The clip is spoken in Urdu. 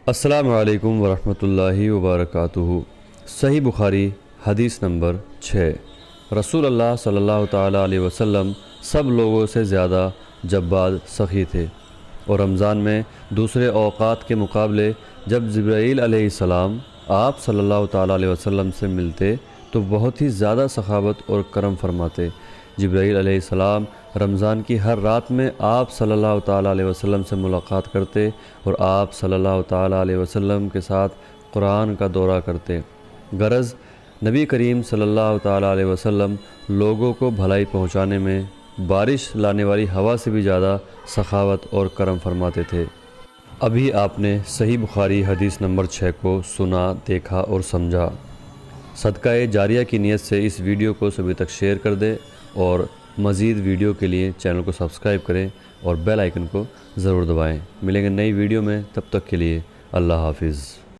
السلام علیکم ورحمۃ اللہ وبرکاتہ۔ صحیح بخاری حدیث نمبر 6۔ رسول اللہ صلی اللہ تعالیٰ علیہ وسلم سب لوگوں سے زیادہ جباد سخی تھے، اور رمضان میں دوسرے اوقات کے مقابلے جب جبرائیل علیہ السلام آپ صلی اللہ تعالیٰ علیہ وسلم سے ملتے تو بہت ہی زیادہ سخاوت اور کرم فرماتے۔ جبرائیل علیہ السلام رمضان کی ہر رات میں آپ صلی اللہ تعالیٰ علیہ وسلم سے ملاقات کرتے اور آپ صلی اللہ تعالیٰ علیہ وسلم کے ساتھ قرآن کا دورہ کرتے۔ غرض نبی کریم صلی اللہ تعالیٰ علیہ وسلم لوگوں کو بھلائی پہنچانے میں بارش لانے والی ہوا سے بھی زیادہ سخاوت اور کرم فرماتے تھے۔ ابھی آپ نے صحیح بخاری حدیث نمبر 6 کو سنا، دیکھا اور سمجھا۔ صدقہ جاریہ کی نیت سے اس ویڈیو کو سبھی تک شیئر کر دیں اور مزید ویڈیو کے لیے چینل کو سبسکرائب کریں اور بیل آئیکن کو ضرور دبائیں۔ ملیں گے نئی ویڈیو میں، تب تک کے لیے اللہ حافظ۔